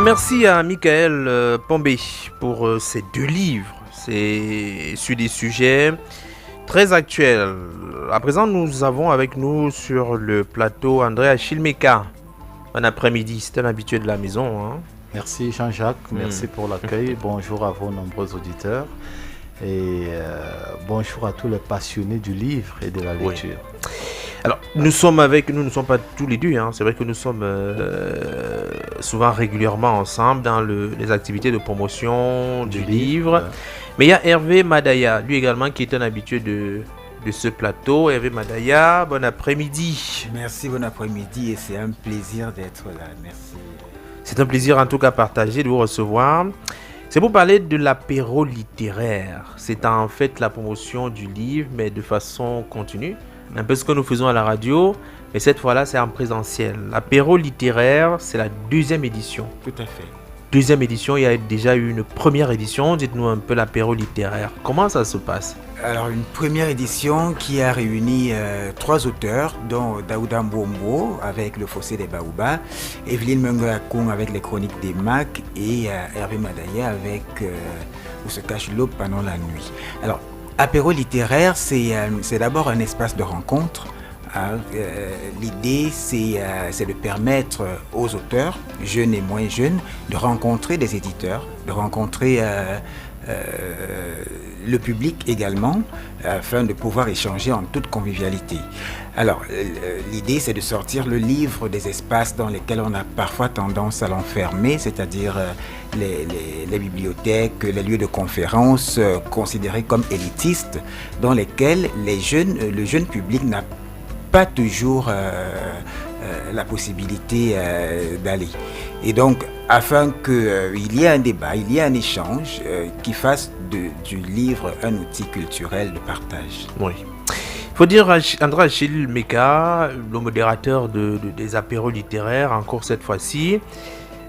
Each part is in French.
Merci à Michael Pombé pour ces deux livres. C'est sur des sujets très actuels. À présent, nous avons avec nous sur le plateau André Achille Meka. Bon après-midi, c'est un habitué de la maison. Hein. Merci Jean-Jacques, merci pour l'accueil. Bonjour à vos nombreux auditeurs et bonjour à tous les passionnés du livre et de la lecture. Oui. Alors, nous ne sommes pas tous les deux, hein. C'est vrai que nous sommes souvent régulièrement ensemble dans les activités de promotion du livre. Mais il y a Hervé Madaya, lui également qui est un habitué de ce plateau. Hervé Madaya, bon après-midi. Merci, bon après-midi et c'est un plaisir d'être là. Merci. C'est un plaisir en tout cas partagé de vous recevoir. C'est pour parler de l'apéro littéraire. C'est en fait la promotion du livre, mais de façon continue. Un peu ce que nous faisons à la radio, mais cette fois-là, c'est en présentiel. L'apéro littéraire, c'est la deuxième édition. Tout à fait. Deuxième édition, il y a déjà eu une première édition. Dites-nous un peu l'apéro littéraire. Comment ça se passe ? Alors, une première édition qui a réuni 3 auteurs, dont Daouda Mbombo avec Le Fossé des Baobas, Evelyne Mengoakoum avec Les Chroniques des Macs et Hervé Madaya avec Où se cache l'aube pendant la nuit. Alors, apéro littéraire, c'est d'abord un espace de rencontre. L'idée, c'est de permettre aux auteurs, jeunes et moins jeunes, de rencontrer des éditeurs, de rencontrer le public également, afin de pouvoir échanger en toute convivialité. Alors, l'idée, c'est de sortir le livre des espaces dans lesquels on a parfois tendance à l'enfermer, c'est-à-dire les bibliothèques, les lieux de conférence considérés comme élitistes, dans lesquels le jeune public n'a pas toujours la possibilité d'aller. Et donc, afin qu'il y ait un débat, il y ait un échange qui fasse du livre un outil culturel de partage. Oui. Il faut dire André Achille Meka, le modérateur des apéros littéraires, encore cette fois-ci,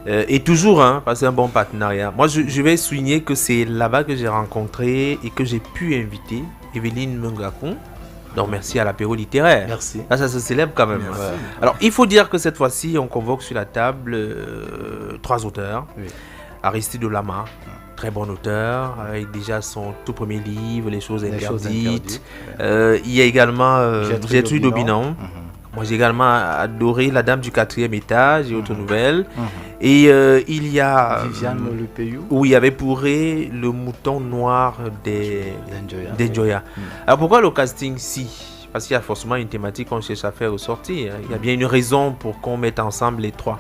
et toujours, parce que c'est un bon partenariat. Moi, je vais souligner que c'est là-bas que j'ai rencontré et que j'ai pu inviter Evelyne Mengoakoum. Donc merci à l'apéro littéraire. Merci. Là, ça se célèbre quand même. Merci. Alors, il faut dire que cette fois-ci, on convoque sur la table 3 auteurs. Oui. Aristide Olama, très bon auteur, avec déjà son tout premier livre, Les choses interdites. Il y a également Gertrude Aubinon. Moi, j'ai également adoré La Dame du 4e étage et autres nouvelles. Et il y a Viviane Molupeyou. où il y avait pourré Le mouton noir d'Enjoya. Alors pourquoi le casting si ? Parce qu'il y a forcément une thématique qu'on cherche à faire ressortir. Il y a bien une raison pour qu'on mette ensemble les 3.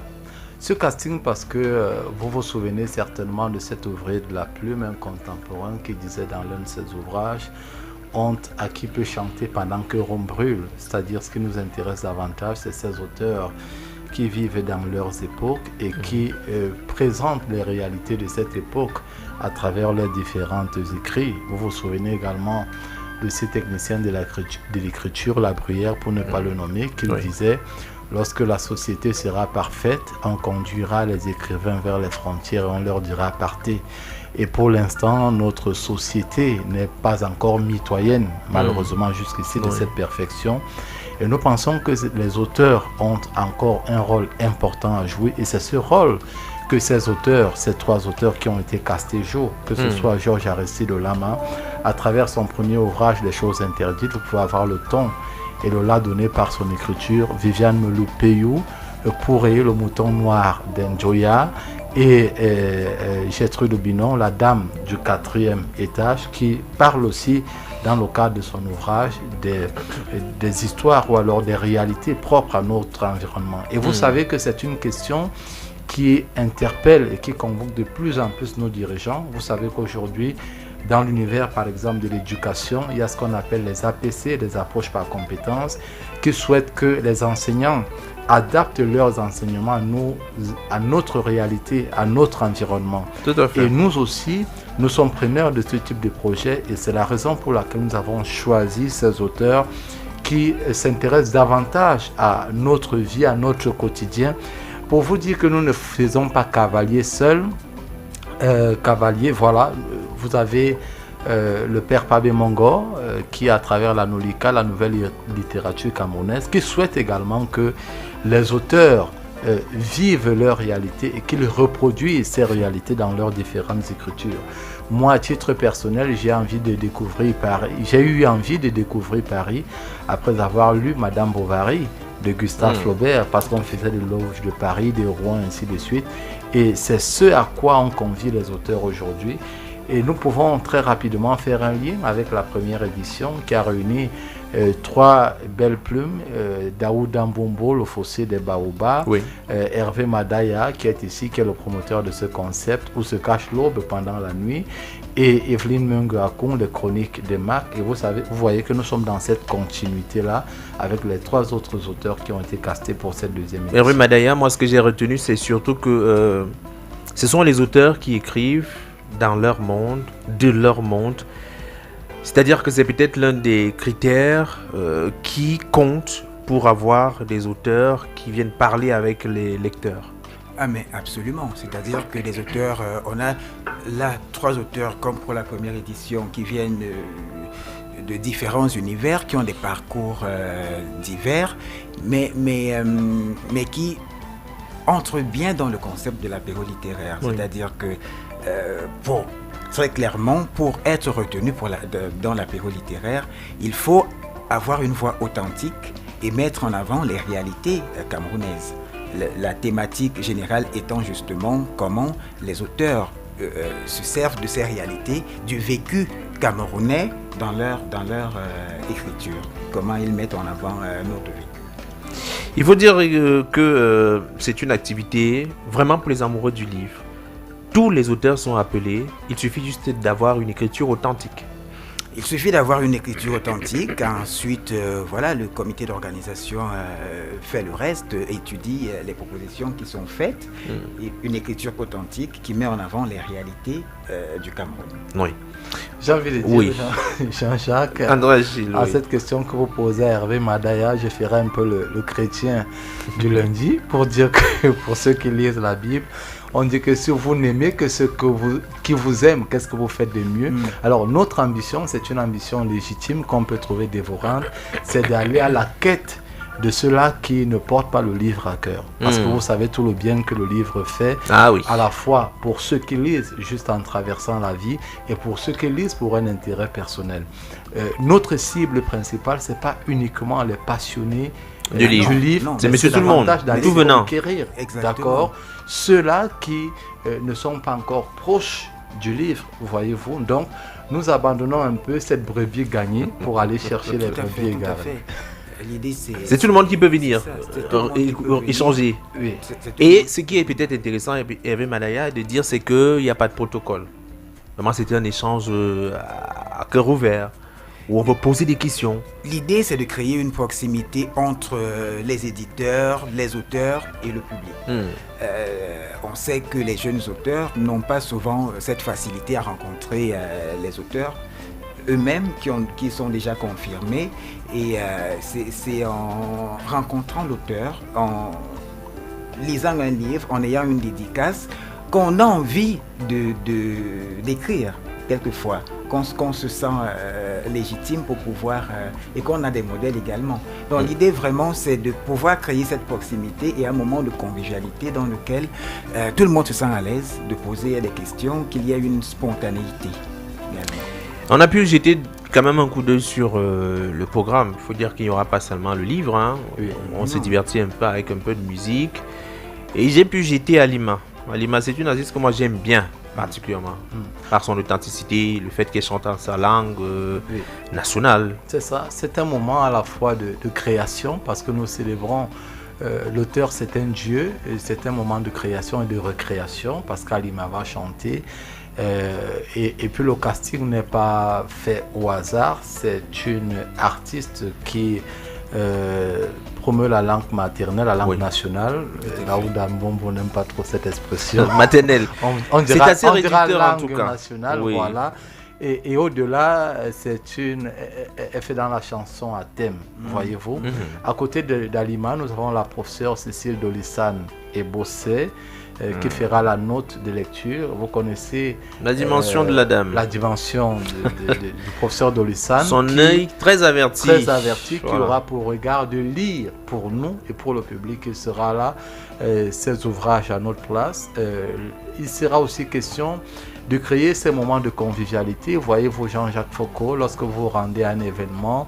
Ce casting parce que vous vous souvenez certainement de cet ouvrier de la plume, un contemporain qui disait dans l'un de ses ouvrages: honte à qui peut chanter pendant que Rome brûle. C'est-à-dire, ce qui nous intéresse davantage, c'est ces auteurs qui vivent dans leurs époques et qui présentent les réalités de cette époque à travers leurs différents écrits. Vous vous souvenez également de ces techniciens de l'écriture, La Bruyère pour ne pas le nommer, qui disait: lorsque la société sera parfaite, on conduira les écrivains vers les frontières et on leur dira partez. Et pour l'instant, notre société n'est pas encore mitoyenne, malheureusement jusqu'ici, de cette perfection. Et nous pensons que les auteurs ont encore un rôle important à jouer. Et c'est ce rôle que ces 3 auteurs qui ont été castés jour, que ce soit Georges Aristide Olama, à travers son premier ouvrage, Les choses interdites, vous pouvez avoir le ton et le la donné par son écriture. Viviane Molupeyou, pour Le mouton noir d'Enjoya, et Gertrude Aubinon, La Dame du 4e étage, qui parle aussi, dans le cadre de son ouvrage, des histoires ou alors des réalités propres à notre environnement. Et vous savez que c'est une question qui interpelle et qui convoque de plus en plus nos dirigeants. Vous savez qu'aujourd'hui, dans l'univers, par exemple, de l'éducation, il y a ce qu'on appelle les APC, les approches par compétences, qui souhaitent que les enseignants adaptent leurs enseignements à notre réalité, à notre environnement. Tout à fait. Et nous aussi, nous sommes preneurs de ce type de projet et c'est la raison pour laquelle nous avons choisi ces auteurs qui s'intéressent davantage à notre vie, à notre quotidien. Pour vous dire que nous ne faisons pas cavalier seul. Cavalier, voilà, vous avez le père Pabé Mongo qui, à travers la Nolika, la nouvelle littérature camerounaise, qui souhaite également que les auteurs vivent leur réalité et qu'ils reproduisent ces réalités dans leurs différentes écritures. Moi, à titre personnel, j'ai eu envie de découvrir Paris après avoir lu Madame Bovary de Gustave Flaubert, parce qu'on faisait de l'éloge de Paris, de Rouen, ainsi de suite. Et c'est ce à quoi on convie les auteurs aujourd'hui. Et nous pouvons très rapidement faire un lien avec la première édition qui a réuni 3 belles plumes, Daouda Mbombo, le fossé des Baobabs, Hervé Madaya qui est ici, qui est le promoteur de ce concept, où se cache l'aube pendant la nuit, et Evelyne Mungo-Akon, les chroniques des marques. Et vous voyez que nous sommes dans cette continuité-là avec les 3 autres auteurs qui ont été castés pour cette deuxième édition. Hervé Madaya, moi ce que j'ai retenu, c'est surtout que ce sont les auteurs qui écrivent dans leur monde, de leur monde. C'est-à-dire que c'est peut-être l'un des critères qui compte pour avoir des auteurs qui viennent parler avec les lecteurs. Ah mais absolument, c'est-à-dire que les auteurs, on a là 3 auteurs comme pour la première édition qui viennent de différents univers, qui ont des parcours divers, mais qui entrent bien dans le concept de l'apéro littéraire. Oui. C'est-à-dire que très clairement, pour être retenu dans l'apéro littéraire, il faut avoir une voix authentique et mettre en avant les réalités camerounaises. La thématique générale étant justement comment les auteurs se servent de ces réalités, du vécu camerounais dans leur écriture, comment ils mettent en avant notre vécu. Il faut dire que c'est une activité vraiment pour les amoureux du livre. Tous les auteurs sont appelés, il suffit juste d'avoir une écriture authentique. Il suffit d'avoir une écriture authentique, ensuite le comité d'organisation fait le reste, étudie les propositions qui sont faites, et une écriture authentique qui met en avant les réalités du Cameroun. Oui. J'ai envie de dire, Jean-Jacques, à cette question que vous posez à Hervé Madaya, je ferai un peu le chrétien du lundi pour dire que pour ceux qui lisent la Bible, on dit que si vous n'aimez que ce qui vous aime, qu'est-ce que vous faites de mieux? Alors notre ambition, c'est une ambition légitime qu'on peut trouver dévorante, c'est d'aller à la quête de ceux-là qui ne portent pas le livre à cœur. Parce que vous savez tout le bien que le livre fait, à la fois pour ceux qui lisent juste en traversant la vie et pour ceux qui lisent pour un intérêt personnel. Notre cible principale, c'est pas uniquement les passionnés du livre, c'est monsieur tout le monde, tout venant. D'accord. Ceux-là qui ne sont pas encore proches du livre, voyez-vous. Donc, nous abandonnons un peu cette brebis gagnée pour aller chercher les brebis égarées. L'idée, c'est tout le monde qui peut venir échanger. Oui. Et ce qui est peut-être intéressant, Hervé Madaya, de dire, c'est qu'il n'y a pas de protocole. Vraiment, c'était un échange à cœur ouvert, où on peut poser des questions. L'idée, c'est de créer une proximité entre les éditeurs, les auteurs et le public. On sait que les jeunes auteurs n'ont pas souvent cette facilité à rencontrer les auteurs eux-mêmes qui sont déjà confirmés. Et c'est en rencontrant l'auteur, en lisant un livre, en ayant une dédicace, qu'on a envie d'écrire quelquefois, qu'on se sent légitime pour pouvoir, et qu'on a des modèles également. Donc l'idée vraiment, c'est de pouvoir créer cette proximité et un moment de convivialité dans lequel tout le monde se sent à l'aise de poser des questions, qu'il y ait une spontanéité également. On a pu jeter quand même un coup d'œil sur le programme. Il faut dire qu'il n'y aura pas seulement le livre, hein. On s'est diverti un peu avec un peu de musique. Et j'ai pu jeter Alima. Alima, c'est une artiste que moi j'aime bien, particulièrement, par son authenticité, le fait qu'elle chante en sa langue nationale. C'est ça, c'est un moment à la fois de création, parce que nous célébrons l'auteur, c'est un dieu, et c'est un moment de création et de recréation, parce qu'Alima va chanter. Et puis le casting n'est pas fait au hasard, c'est une artiste qui promeut la langue maternelle, la langue nationale. Daouda Mbombo n'aime pas trop cette expression. Maternelle. C'est assez réducteur en tout cas. Nationale, voilà. Et au-delà, elle fait dans la chanson à thème, voyez-vous. À côté d'Alima, nous avons la professeure Cécile Dolissane et Bossé, qui fera la note de lecture. Vous connaissez la dimension de la dame. La dimension du professeur Dolissane. Son œil très averti. Très averti, qui aura pour regard de lire pour nous et pour le public. Il sera là, ces ouvrages à notre place. Il sera aussi question de créer ces moments de convivialité. Voyez-vous, Jean-Jacques Foucault, lorsque vous rendez à un événement,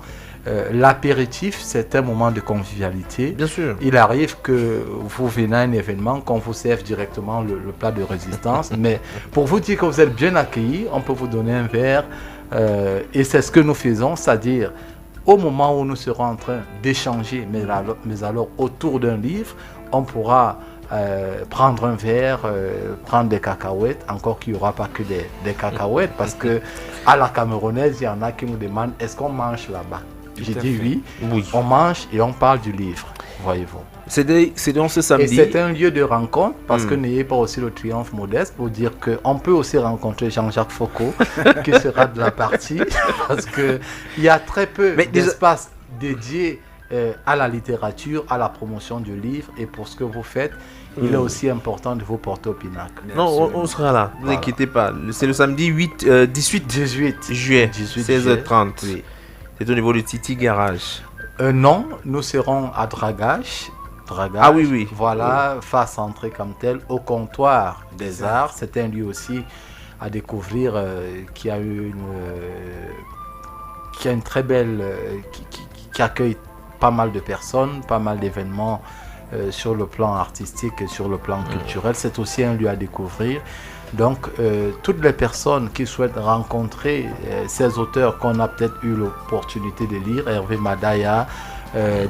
l'apéritif, c'est un moment de convivialité. Bien sûr. Il arrive que vous venez à un événement, qu'on vous serve directement le plat de résistance, mais pour vous dire que vous êtes bien accueillis, on peut vous donner un verre, et c'est ce que nous faisons, c'est-à-dire au moment où nous serons en train d'échanger, mais alors autour d'un livre, on pourra prendre un verre, prendre des cacahuètes, encore qu'il n'y aura pas que des cacahuètes, parce que à la camerounaise, il y en a qui nous demandent est-ce qu'on mange là-bas. J'ai dit oui, on mange et on parle du livre, voyez-vous. C'est donc ce samedi. Et c'est un lieu de rencontre, parce que n'ayez pas aussi le triomphe modeste pour dire qu'on peut aussi rencontrer Jean-Jacques Foucault, qui sera de la partie, parce qu'il y a très peu d'espace dédié à la littérature, à la promotion du livre, et pour ce que vous faites, il est aussi important de vous porter au pinacle. Non, on sera là, ne vous inquiétez pas. C'est le samedi 18 juillet, 16h30. Oui. C'est au niveau du Titi Garage. Non, nous serons à Dragage. Ah oui. Voilà, face entrée comme telle, au comptoir des arts. C'est un lieu aussi à découvrir qui a une très belle... qui accueille pas mal de personnes, pas mal d'événements sur le plan artistique et sur le plan culturel. C'est aussi un lieu à découvrir. Donc, toutes les personnes qui souhaitent rencontrer ces auteurs qu'on a peut-être eu l'opportunité de lire, Hervé Madaya,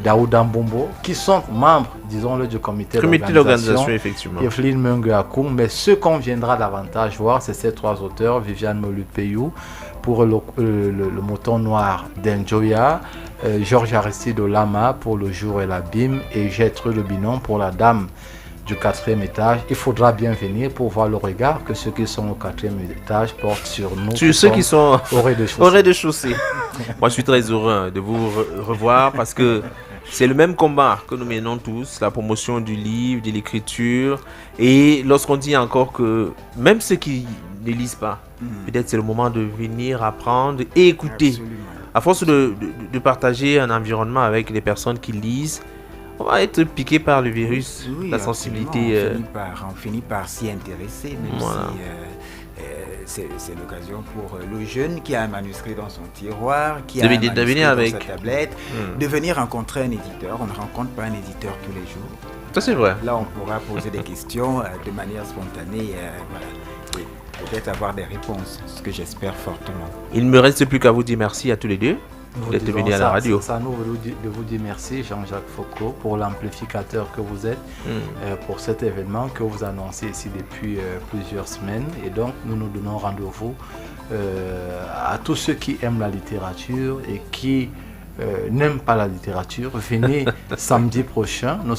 Daouda Mbombo, qui sont membres, disons-le, du comité d'organisation, effectivement. Evelyne Mungue-Akoum, mais ce qu'on viendra davantage voir, c'est ces trois auteurs, Viviane Molude-Peyou, pour le mouton noir d'Enjoya, Georges Aristide Lama pour Le jour et l'abîme, et Gertrude Le Binon pour La dame du 4e étage. Il faudra bien venir pour voir le regard que ceux qui sont au 4e étage portent sur nous. Sur ceux qui sont au rez-de-chaussée. Moi, je suis très heureux de vous revoir parce que c'est le même combat que nous menons tous, la promotion du livre, de l'écriture. Et lorsqu'on dit encore que même ceux qui ne lisent pas, peut-être c'est le moment de venir apprendre et écouter. Absolument. À force de partager un environnement avec les personnes qui lisent, on va être piqué par le virus, la sensibilité. On finit par s'y intéresser, même si c'est l'occasion pour le jeune qui a un manuscrit dans son tiroir, qui a un manuscrit dans sa tablette, de venir rencontrer un éditeur. On ne rencontre pas un éditeur tous les jours. Ça, c'est vrai. Là, on pourra poser des questions de manière spontanée, et peut-être avoir des réponses, ce que j'espère fortement. Il ne me reste plus qu'à vous dire merci à tous les deux d'être venus à la radio. Ça nous de vous dire merci, Jean-Jacques Foucault, pour l'amplificateur que vous êtes, pour cet événement que vous annoncez ici depuis plusieurs semaines. Et donc, nous nous donnons rendez-vous à tous ceux qui aiment la littérature et qui n'aiment pas la littérature. Venez samedi prochain. Nous